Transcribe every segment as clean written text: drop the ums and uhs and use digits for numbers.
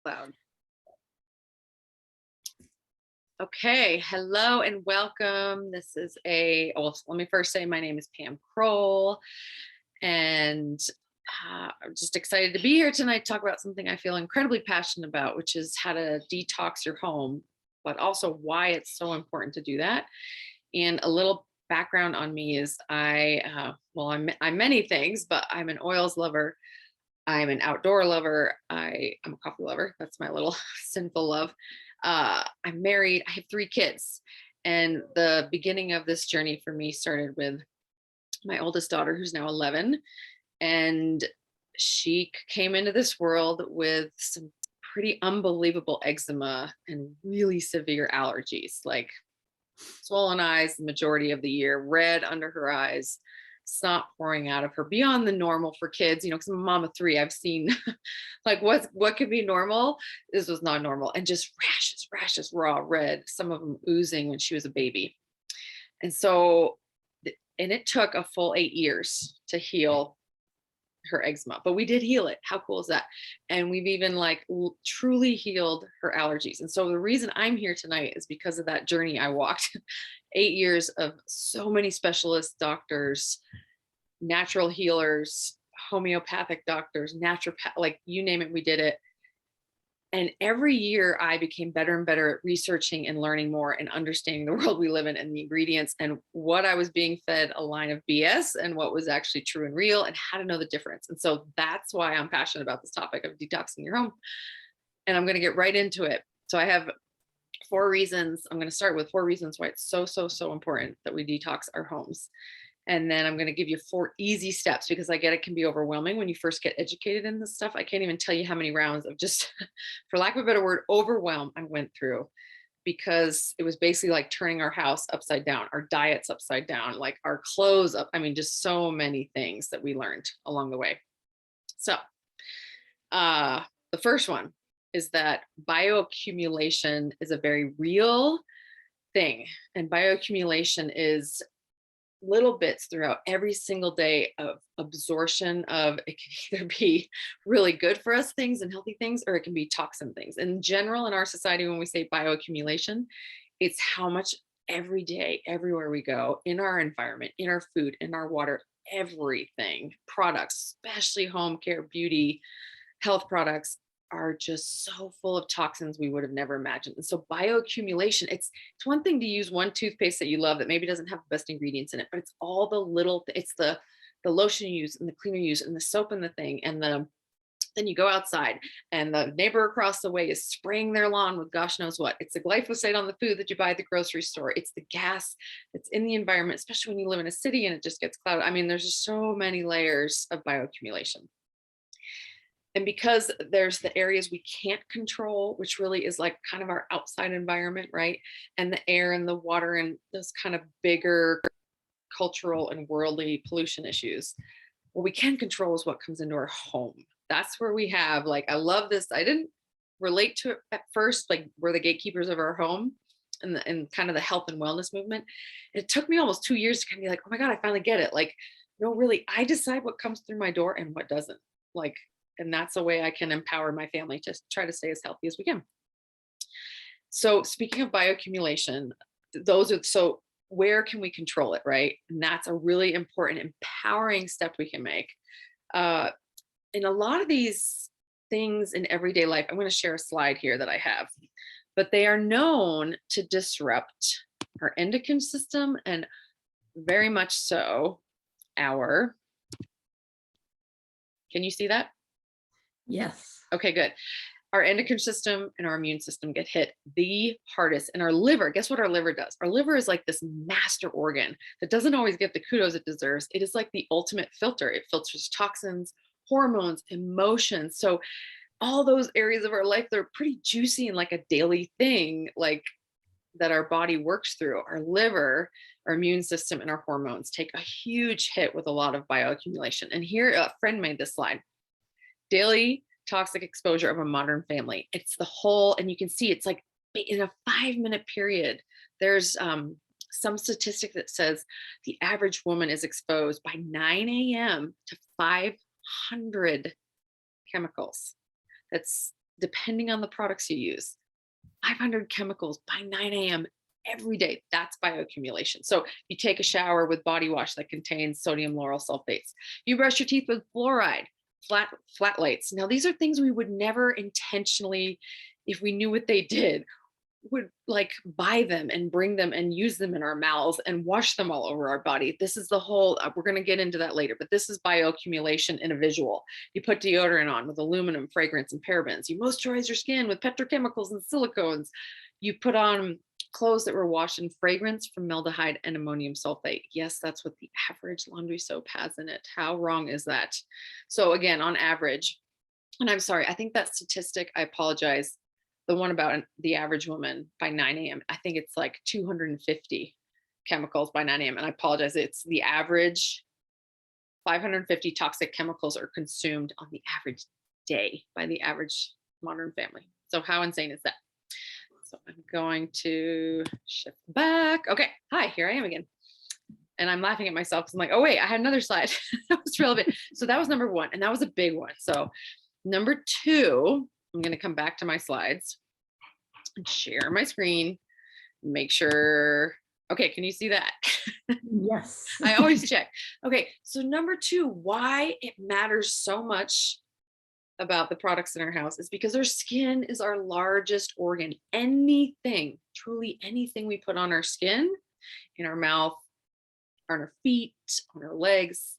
loud. Okay, hello and welcome. Let me first say my name is Pam Kroll, and I'm just excited to be here tonight to talk about something I feel incredibly passionate about, which is how to detox your home, but also why it's so important to do that. And a little background on me is I'm many things, but I'm an oils lover. I'm an outdoor lover. I'm a coffee lover. That's my little sinful love. I'm married. I have 3 kids. And the beginning of this journey for me started with my oldest daughter, who's now 11. And she came into this world with some pretty unbelievable eczema and really severe allergies, like swollen eyes the majority of the year, red under her eyes, snot pouring out of her beyond the normal for kids, because I'm a mom of 3. I've seen like what could be normal. This was not normal. And just rashes, raw red, some of them oozing when she was a baby. And it took a full 8 years to heal her eczema, but we did heal it. How cool is that? And we've even truly healed her allergies. And so the reason I'm here tonight is because of that journey I walked. 8 years of so many specialist doctors, natural healers, homeopathic doctors, naturopath, like you name it, we did it. And every year I became better and better at researching and learning more and understanding the world we live in and the ingredients and what I was being fed a line of BS and what was actually true and real and how to know the difference. And so that's why I'm passionate about this topic of detoxing your home. And I'm going to get right into it. So I have 4 reasons. I'm going to start with 4 reasons why it's so important that we detox our homes. And then I'm going to give you 4 easy steps, because I get it can be overwhelming when you first get educated in this stuff. I can't even tell you how many rounds of just, for lack of a better word, overwhelm I went through, because it was basically like turning our house upside down, our diets upside down, like our clothes up. I mean, just so many things that we learned along the way. So the first one is that bioaccumulation is a very real thing. And bioaccumulation is little bits throughout every single day of absorption of, it can either be really good for us things and healthy things, or it can be toxin things. In general, in our society, when we say bioaccumulation, it's how much every day, everywhere we go, in our environment, in our food, in our water, everything, products, especially home care, beauty, health products, are just so full of toxins we would have never imagined. And so bioaccumulation, it's one thing to use one toothpaste that you love that maybe doesn't have the best ingredients in it, but it's all the little, it's the lotion you use and the cleaner you use and the soap and the thing. And then you go outside and the neighbor across the way is spraying their lawn with gosh knows what. It's the glyphosate on the food that you buy at the grocery store. It's the gas that's in the environment, especially when you live in a city and it just gets clouded. I mean, there's just so many layers of bioaccumulation. And because there's the areas we can't control, which really is like kind of our outside environment, right? And the air and the water and those kind of bigger cultural and worldly pollution issues. What we can control is what comes into our home. That's where we have, I love this. I didn't relate to it at first, like we're the gatekeepers of our home and kind of the health and wellness movement. And it took me almost 2 years to kind of be like, oh my God, I finally get it. Like, no, really, I decide what comes through my door and what doesn't. And that's a way I can empower my family to try to stay as healthy as we can. So speaking of bioaccumulation, so where can we control it, right? And that's a really important, empowering step we can make. In a lot of these things in everyday life, I'm going to share a slide here that I have, but they are known to disrupt our endocrine system and very much so can you see that? Yes. Okay, good. Our endocrine system and our immune system get hit the hardest. And our liver, guess what our liver does? Our liver is like this master organ that doesn't always get the kudos it deserves. It is like the ultimate filter. It filters toxins, hormones, emotions. So all those areas of our life, they're pretty juicy and like a daily thing, like that our body works through. Our liver, our immune system, and our hormones take a huge hit with a lot of bioaccumulation. And here, a friend made this slide. Daily toxic exposure of a modern family. It's the whole, and you can see it's like in a 5-minute period. There's some statistic that says the average woman is exposed by 9 a.m. to 500 chemicals. That's depending on the products you use, 500 chemicals by 9 a.m. every day. That's bioaccumulation. So you take a shower with body wash that contains sodium lauryl sulfates. You brush your teeth with fluoride, flat lights. Now, these are things we would never intentionally, if we knew what they did, would like buy them and bring them and use them in our mouths and wash them all over our body. This is the whole, we're going to get into that later, but this is bioaccumulation in a visual. You put deodorant on with aluminum, fragrance, and parabens. You moisturize your skin with petrochemicals and silicones. You put on clothes that were washed in fragrance, formaldehyde, and ammonium sulfate. Yes, that's what the average laundry soap has in it. How wrong is that? So again, on average, and I'm sorry, I think that statistic, I apologize, the one about the average woman by 9 a.m., I think it's like 250 chemicals by 9 a.m. And I apologize, it's the average. 550 toxic chemicals are consumed on the average day by the average modern family. So how insane is that? So I'm going to shift back. Okay, hi, here I am again. And I'm laughing at myself because I'm like, oh wait, I had another slide. That was relevant. So that was number one, and that was a big one. So number two, I'm going to come back to my slides and share my screen. Make sure, okay, can you see that? Yes. I always check. Okay, so number two, why it matters so much about the products in our house is because our skin is our largest organ. Anything, truly anything we put on our skin, in our mouth, on our feet, on our legs,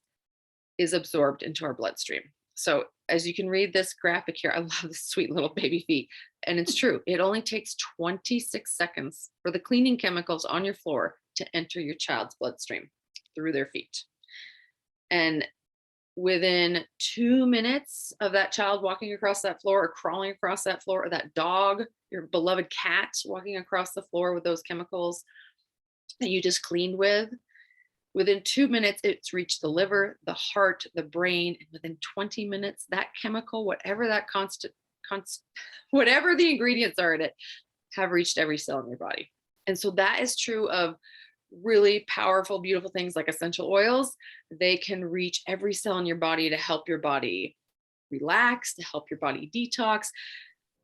is absorbed into our bloodstream. So as you can read this graphic here, I love the sweet little baby feet. And it's true. It only takes 26 seconds for the cleaning chemicals on your floor to enter your child's bloodstream through their feet. And within 2 minutes of that child walking across that floor or crawling across that floor, or that dog, your beloved cat, walking across the floor with those chemicals that you just cleaned with, within 2 minutes, it's reached the liver, the heart, the brain, and within 20 minutes, that chemical, whatever that whatever the ingredients are in it, have reached every cell in your body. And so that is true of really powerful, beautiful things like essential oils. They can reach every cell in your body to help your body relax, to help your body detox.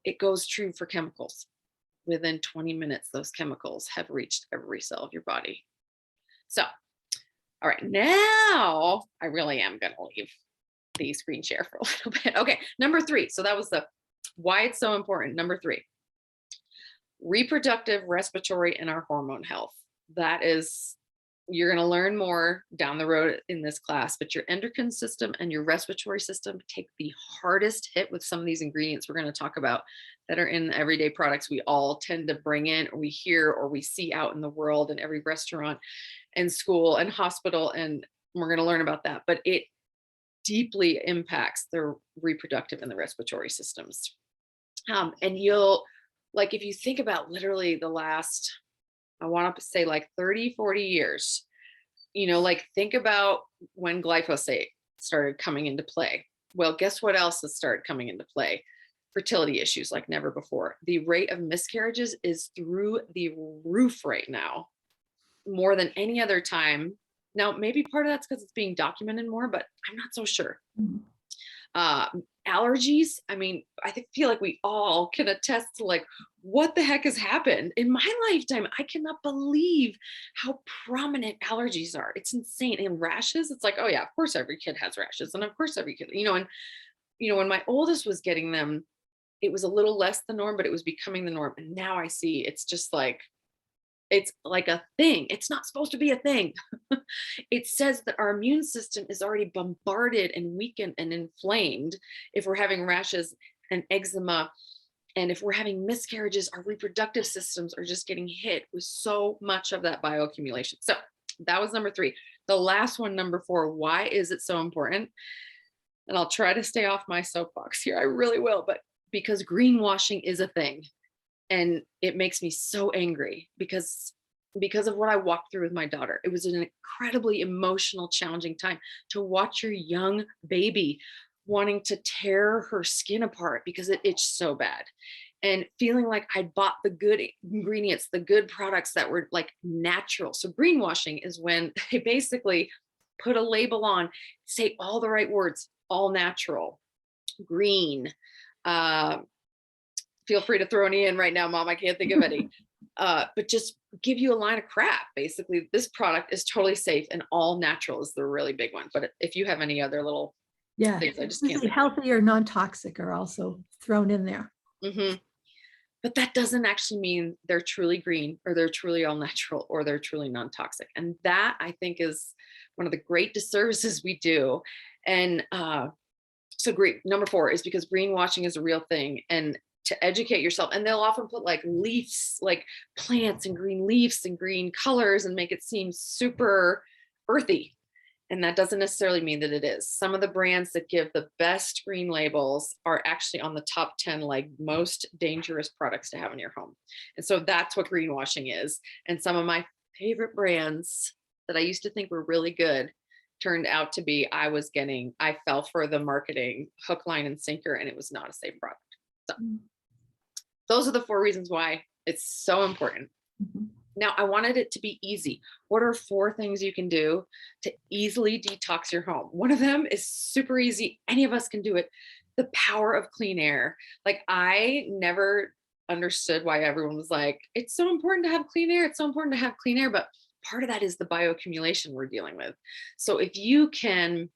It goes true for chemicals. Within 20 minutes, those chemicals have reached every cell of your body. So, all right, now I really am going to leave the screen share for a little bit. Okay, number three. So that was the why it's so important. Number three, reproductive, respiratory, and our hormone health. That is, you're going to learn more down the road in this class, but your endocrine system and your respiratory system take the hardest hit with some of these ingredients we're going to talk about that are in everyday products we all tend to bring in, or we hear, or we see out in the world in every restaurant and school and hospital. And we're going to learn about that, but it deeply impacts the reproductive and the respiratory systems. And you'll, like, if you think about literally the last, I want to say like 30, 40 years, like think about when glyphosate started coming into play. Well, guess what else has started coming into play? Fertility issues like never before. The rate of miscarriages is through the roof right now, more than any other time. Now, maybe part of that's because it's being documented more, but I'm not so sure. Allergies. I mean, feel like we all can attest to like, what the heck has happened in my lifetime? I cannot believe how prominent allergies are. It's insane. And rashes, it's like, oh yeah, of course every kid has rashes. And of course every kid, when my oldest was getting them, it was a little less the norm, but it was becoming the norm. And now I see it's just like, it's like a thing. It's not supposed to be a thing. It says that our immune system is already bombarded and weakened and inflamed if we're having rashes and eczema. And if we're having miscarriages, our reproductive systems are just getting hit with so much of that bioaccumulation. So that was number three. The last one, number four, why is it so important? And I'll try to stay off my soapbox here. I really will, but because greenwashing is a thing. And it makes me so angry because of what I walked through with my daughter. It was an incredibly emotional, challenging time to watch your young baby wanting to tear her skin apart because it itched so bad, and feeling like I'd bought the good ingredients, the good products that were like natural. So greenwashing is when they basically put a label on, say all the right words, all natural, green, feel free to throw any in right now, Mom. I can't think of any. But just give you a line of crap. Basically, this product is totally safe and all natural is the really big one. But if you have any other little Yeah. things, I just can't Usually think of. healthy or non-toxic are also thrown in there. Mhm. But that doesn't actually mean they're truly green or they're truly all natural or they're truly non-toxic. And that I think is one of the great disservices we do. And so great. Number 4 is because greenwashing is a real thing and to educate yourself. And they'll often put like leaves, like plants and green leaves and green colors and make it seem super earthy. And that doesn't necessarily mean that it is. Some of the brands that give the best green labels are actually on the top 10, like most dangerous products to have in your home. And so that's what greenwashing is. And some of my favorite brands that I used to think were really good turned out to be, I fell for the marketing hook, line, and sinker, and it was not a safe product. So Mm. those are the 4 reasons why it's so important. Mhm. Now, I wanted it to be easy. What are 4 things you can do to easily detox your home? One of them is super easy. Any of us can do it. The power of clean air. Like, I never understood why everyone was like, it's so important to have clean air. It's so important to have clean air. But part of that is the bioaccumulation we're dealing with. So if you can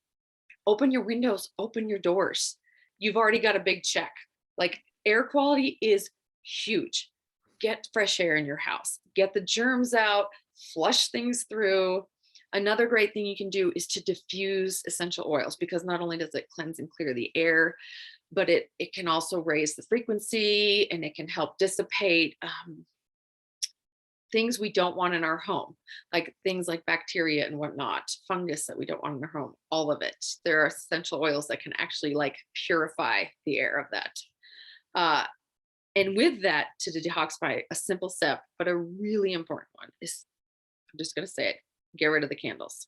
open your windows, open your doors, you've already got a big check. Like, air quality is huge. Get fresh air in your house, get the germs out, flush things through. Another great thing you can do is to diffuse essential oils, because not only does it cleanse and clear the air, but it can also raise the frequency and it can help dissipate things we don't want in our home, like things like bacteria and whatnot, fungus that we don't want in our home, all of it. There are essential oils that can actually like purify the air of that. Uh, and with that, to detoxify, a simple step, but a really important one is, I'm just going to say it, get rid of the candles.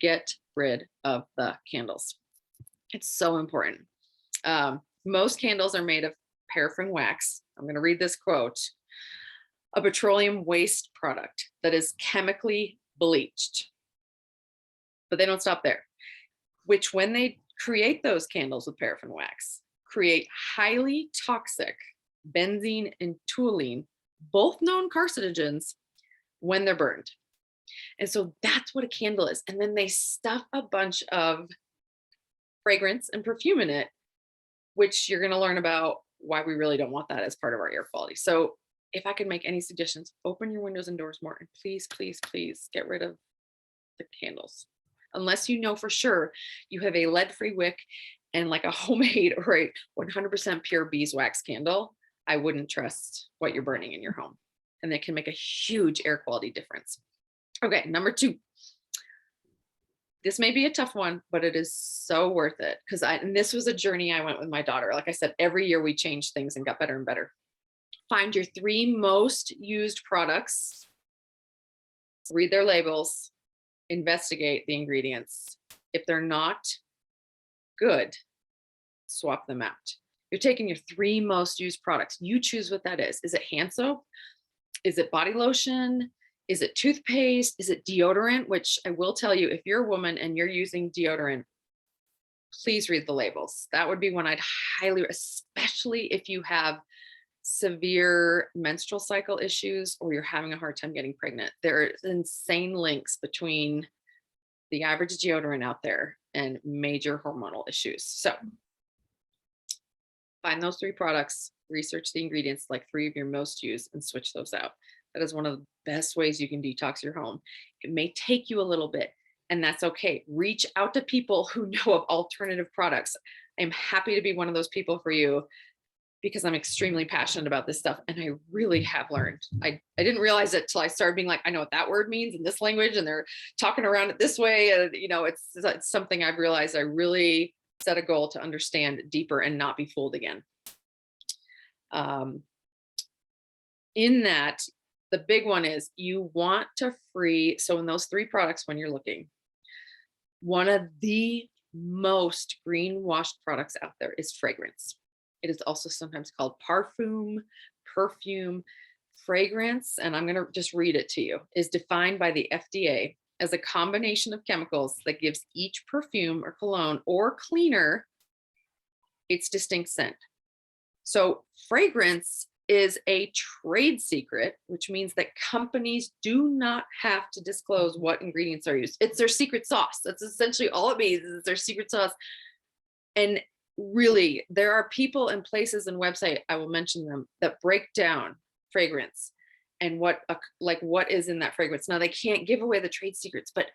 Get rid of the candles. It's so important. Most candles are made of paraffin wax. I'm going to read this quote: a petroleum waste product that is chemically bleached. But they don't stop there, which when they create those candles with paraffin wax, create highly toxic benzene and toluene, both known carcinogens, when they're burned. And so that's what a candle is. And then they stuff a bunch of fragrance and perfume in it, which you're going to learn about why we really don't want that as part of our air quality. So if I could make any suggestions, open your windows and doors more, and please, please, please get rid of the candles. Unless you know for sure you have a lead-free wick and like a homemade or a 100% pure beeswax candle, I wouldn't trust what you're burning in your home. And that can make a huge air quality difference. Okay, number 2. This may be a tough one, but it is so worth it, because and this was a journey I went with my daughter. Like I said, every year we changed things and got better and better. Find your 3 most used products, read their labels, investigate the ingredients. If they're not good, swap them out. You're taking your 3 most used products. You choose what that is. Is it hand soap? Is it body lotion? Is it toothpaste? Is it deodorant? Which I will tell you, if you're a woman and you're using deodorant, please read the labels. That would be one I'd highly, especially if you have severe menstrual cycle issues or you're having a hard time getting pregnant. There are insane links between the average deodorant out there and major hormonal issues. So find those 3 products, research the ingredients, like 3 of your most used, and switch those out. That is one of the best ways you can detox your home. It may take you a little bit, and that's okay. Reach out to people who know of alternative products. I'm happy to be one of those people for you, because I'm extremely passionate about this stuff. And I really have learned. I didn't realize it till I started being like, I know what that word means in this language, and they're talking around it this way. And, it's something I've realized I really set a goal to understand deeper and not be fooled again. In that, the big one is you want to free. So in those 3 products, when you're looking, one of the most greenwashed products out there is fragrance. It is also sometimes called parfum, perfume. Fragrance, and I'm going to just read it to you, is defined by the FDA as a combination of chemicals that gives each perfume or cologne or cleaner its distinct scent. So fragrance is a trade secret, which means that companies do not have to disclose what ingredients are used. It's their secret sauce. That's essentially all it means, is it's their secret sauce. And really, there are people and places and website, I will mention them, that break down fragrance and what is in that fragrance. Now they can't give away the trade secrets, but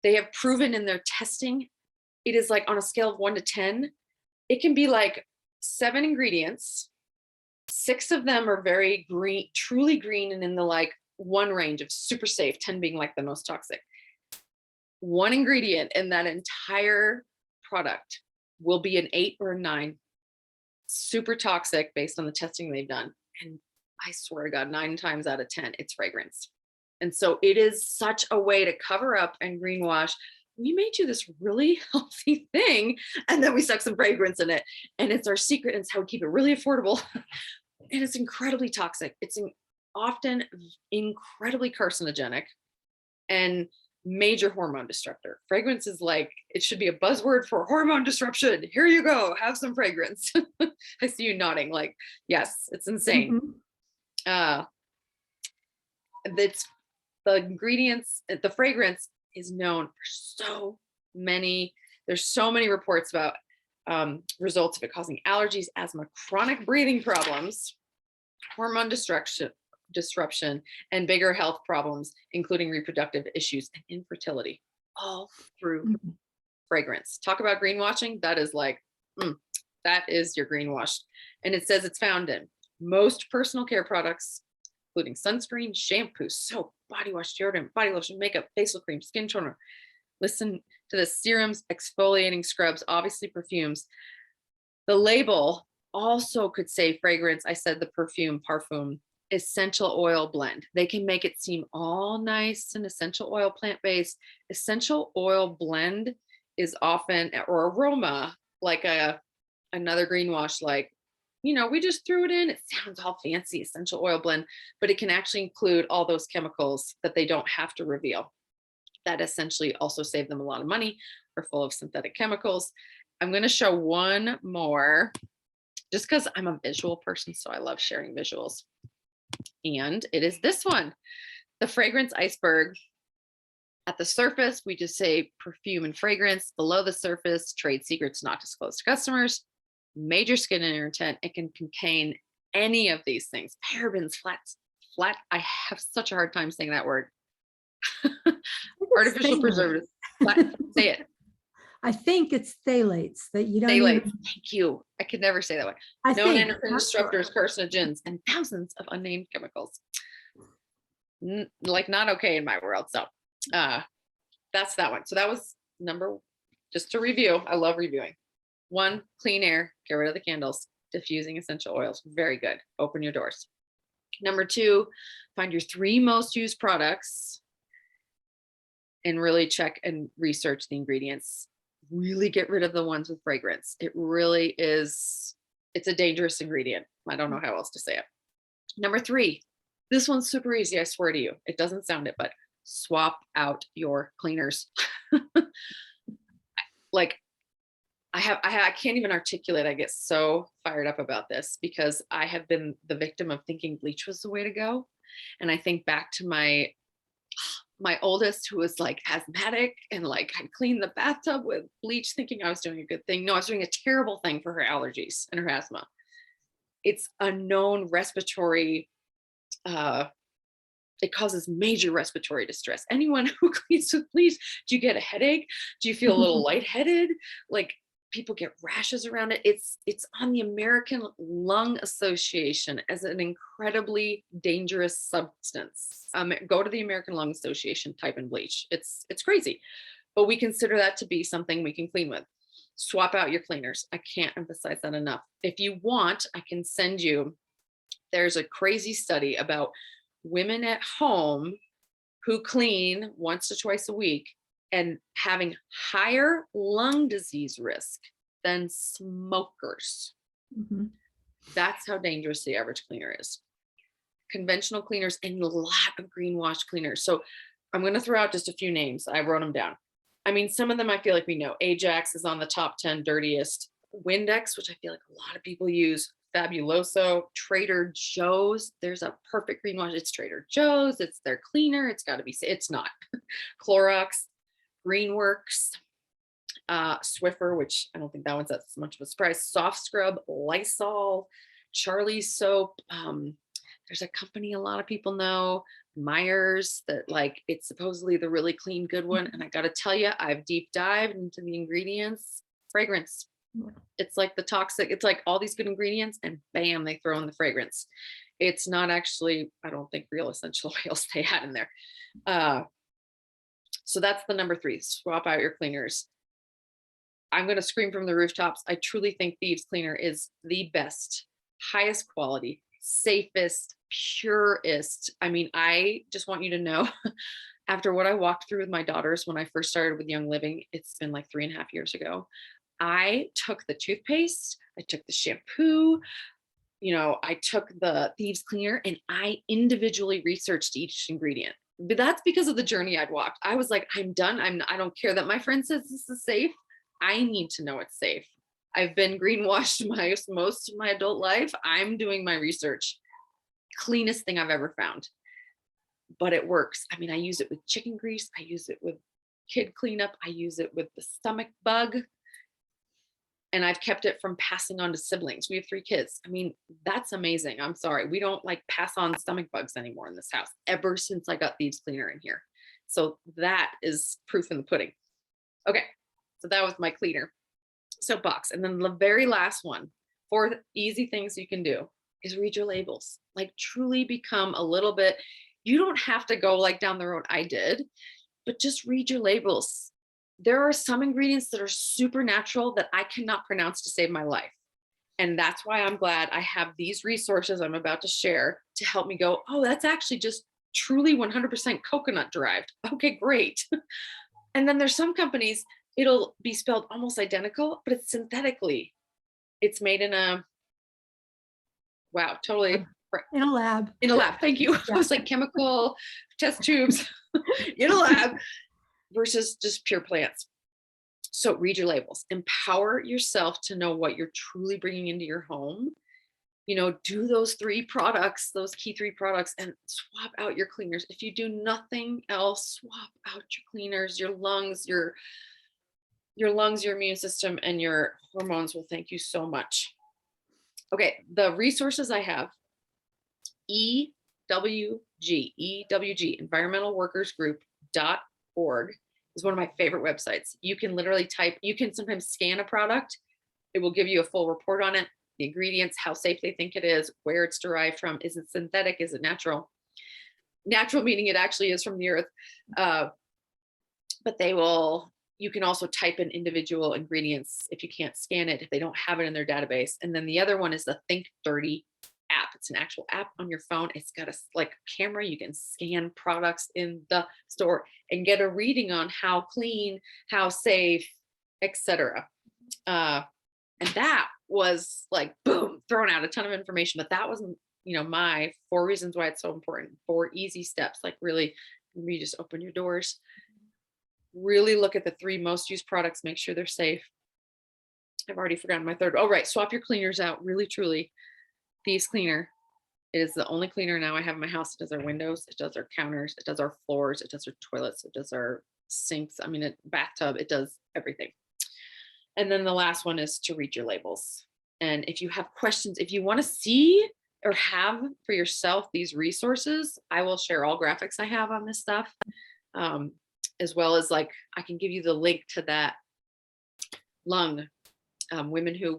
they have proven in their testing, it is like on a scale of 1 to 10, it can be like 7 ingredients. 6 of them are very green, truly green, and in the like 1 range of super safe, 10 being like the most toxic. 1 ingredient in that entire product will be an 8 or a 9, super toxic based on the testing they've done. And I swear to God, 9 times out of 10, it's fragrance. And so it is such a way to cover up and greenwash. We made you this really healthy thing, and then we stuck some fragrance in it. And it's our secret, and it's how we keep it really affordable. And it's incredibly toxic. It's often incredibly carcinogenic and major hormone disruptor. Fragrance is like, it should be a buzzword for hormone disruption. Here you go, have some fragrance. I see you nodding like, yes, it's insane. That's the ingredients, the fragrance is known for so many, there's so many reports about results of it causing allergies, asthma, chronic breathing problems, hormone disruption, and bigger health problems, including reproductive issues and infertility, all through fragrance. Talk about greenwashing. That is like, that is your greenwash. And it says it's found in most personal care products, including sunscreen, shampoo, soap, body wash, deodorant, body lotion, makeup, facial cream, skin toner. Listen to the serums, exfoliating scrubs, obviously perfumes. The label also could say fragrance. I said the parfum, essential oil blend. They can make it seem all nice and essential oil, plant-based. Essential oil blend is often, or aroma, like another greenwash, like, you know, we just threw it in. It sounds all fancy, essential oil blend, but it can actually include all those chemicals that they don't have to reveal. That essentially also save them a lot of money. Are full of synthetic chemicals. I'm going to show one more just because I'm a visual person, so I love sharing visuals. And it is this one, the fragrance iceberg. At the surface, we just say perfume and fragrance. Below the surface, trade secrets not disclosed to customers. Major skin irritant. It can contain any of these things. Parabens, flat. I have such a hard time saying that word. Artificial preservatives. Say it. I think it's phthalates that you don't Phthalates. even, Thank you. I could never say that one. I Known think, endocrine disruptors, carcinogens, and thousands of unnamed chemicals. Like not okay in my world. So that's that one. So that was just to review. I love reviewing. 1, clean air, get rid of the candles. Diffusing essential oils, very good. Open your doors. Number 2, find your 3 most used products and really check and research the ingredients. Really get rid of the ones with fragrance. It really is, it's a dangerous ingredient. I don't know how else to say it. Number 3, this one's super easy. I swear to you, it doesn't sound it, but swap out your cleaners. Like I can't even articulate. I get so fired up about this because I have been the victim of thinking bleach was the way to go. And I think back to my oldest, who was like asthmatic and like I cleaned the bathtub with bleach thinking I was doing a good thing. No, I was doing a terrible thing for her allergies and her asthma. It's a known respiratory, it causes major respiratory distress. Anyone who cleans with bleach, do you get a headache? Do you feel a little lightheaded? Like people get rashes around it. It's on the American Lung Association as an incredibly dangerous substance. Go to the American Lung Association, type in bleach. It's crazy, but we consider that to be something we can clean with. Swap out your cleaners. I can't emphasize that enough. If you want, I can send you, there's a crazy study about women at home who clean once to twice a week and having higher lung disease risk than smokers. That's how dangerous the average cleaner is. Conventional cleaners and a lot of greenwash cleaners. So I'm going to throw out just a few names. I wrote them down. I mean, some of them I feel like we know. Ajax is on the top 10 dirtiest. Windex, which I feel like a lot of people use. Fabuloso, Trader Joe's. There's a perfect green wash. It's Trader Joe's. It's their cleaner. It's got to be, it's not. Clorox, Greenworks, Swiffer, which I don't think that one's that much of a surprise. Soft Scrub, Lysol, Charlie's soap. There's a company a lot of people know, Myers, that like it's supposedly the really clean, good one. And I got to tell you, I've deep dived into the ingredients. Fragrance. It's like the toxic, it's like all these good ingredients and bam, they throw in the fragrance. It's not actually, I don't think, real essential oils they had in there. So that's the number 3, swap out your cleaners. I'm going to scream from the rooftops. I truly think Thieves Cleaner is the best, highest quality, safest, purest. I mean, I just want you to know, after what I walked through with my daughters when I first started with Young Living, it's been like 3.5 years ago. I took the toothpaste, I took the shampoo, I took the Thieves Cleaner, and I individually researched each ingredient. But that's because of the journey I'd walked. I was like, I'm done. I don't care that my friend says this is safe. I need to know it's safe. I've been greenwashed most of my adult life. I'm doing my research. Cleanest thing I've ever found. But it works. I mean, I use it with chicken grease. I use it with kid cleanup. I use it with the stomach bug. And I've kept it from passing on to siblings. We have 3 kids. I mean, that's amazing. I'm sorry. We don't like pass on stomach bugs anymore in this house ever since I got Thieves Cleaner in here. So that is proof in the pudding. Okay. So that was my cleaner soapbox. And then the very last one, 4 easy things you can do is read your labels. Like truly become a little bit, you don't have to go like down the road I did, but just read your labels. There are some ingredients that are super natural that I cannot pronounce to save my life. And that's why I'm glad I have these resources I'm about to share to help me go, oh, that's actually just truly 100% coconut derived. Okay, great. And then there's some companies, it'll be spelled almost identical, but it's synthetically. It's made in a, wow, totally. In a lab. In a lab, thank you. Yeah. I was like chemical test tubes in a lab versus just pure plants. So read your labels, empower yourself to know what you're truly bringing into your home. Do those 3 products, those key 3 products, and swap out your cleaners. If you do nothing else, swap out your cleaners, your lungs, your immune system, and your hormones will thank you so much. Okay, the resources I have, EWG, environmentalworkersgroup.org is one of my favorite websites. You can literally you can sometimes scan a product. It will give you a full report on it, the ingredients, how safe they think it is, where it's derived from. Is it synthetic? Is it natural? Natural meaning it actually is from the earth. But you can also type in individual ingredients if you can't scan it, if they don't have it in their database. And then the other one is the Think Dirty app. It's an actual app on your phone. It's got a camera. You can scan products in the store and get a reading on how clean, how safe, etc. And that was like, boom, thrown out a ton of information. But that wasn't, my 4 reasons why it's so important. 4 easy steps. Like really, you just open your doors. Really look at the 3 most used products, make sure they're safe. I've already forgotten my 3rd. Oh, right. Swap your cleaners out. Really, truly. Thieves Cleaner. It is the only cleaner now I have in my house. It does our windows. It does our counters. It does our floors. It does our toilets. It does our sinks. I mean, bathtub. It does everything. And then the last one is to read your labels. And if you have questions, if you want to see or have for yourself these resources, I will share all graphics I have on this stuff. As well as I can give you the link to that lung, women who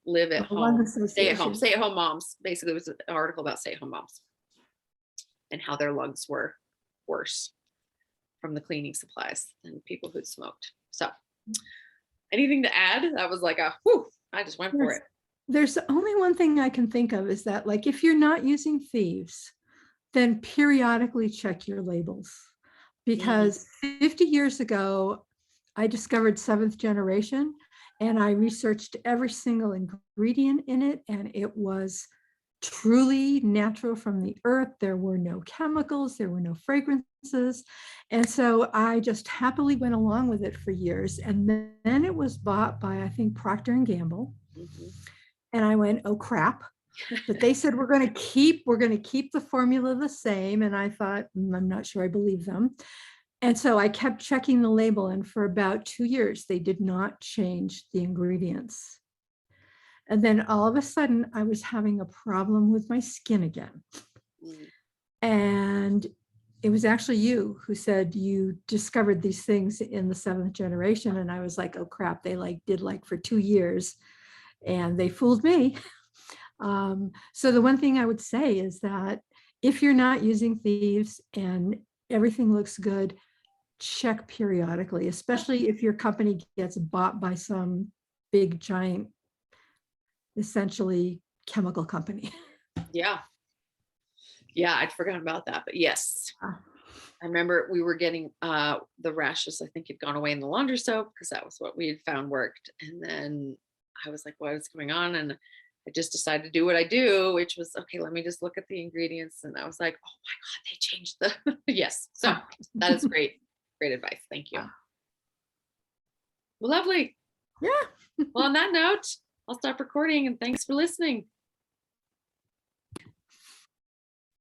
live at home, stay at home moms. Basically, it was an article about stay-at-home moms and how their lungs were worse from the cleaning supplies than people who'd smoked. So anything to add? That was like I just went for it. There's only one thing I can think of is that if you're not using Thieves, then periodically check your labels. Because 50 years ago, I discovered 7th generation and I researched every single ingredient in it, and it was truly natural from the earth. There were no chemicals, there were no fragrances. And so I just happily went along with it for years. And then it was bought by, I think, Procter & Gamble. And I went, oh crap. But they said, we're going to keep the formula the same. And I thought, I'm not sure I believe them. And so I kept checking the label. And for about 2 years, they did not change the ingredients. And then all of a sudden, I was having a problem with my skin again. Mm. And it was actually you who said you discovered these things in the 7th generation. And I was like, oh crap, they did for 2 years and they fooled me. So the one thing I would say is that if you're not using thieves and everything looks good, check periodically, especially if your company gets bought by some big giant, essentially chemical company. Yeah. Yeah, I'd forgotten about that, but yes. I remember we were getting the rashes, I think, had gone away in the laundry soap because that was what we had found worked. And then I was like, what is going on? And I just decided to do what I do, which was, okay, let me just look at the ingredients. And I was like, oh my God, they changed the, yes. So that is great. Great advice. Thank you. Well, lovely. Yeah. Well, on that note, I'll stop recording and thanks for listening.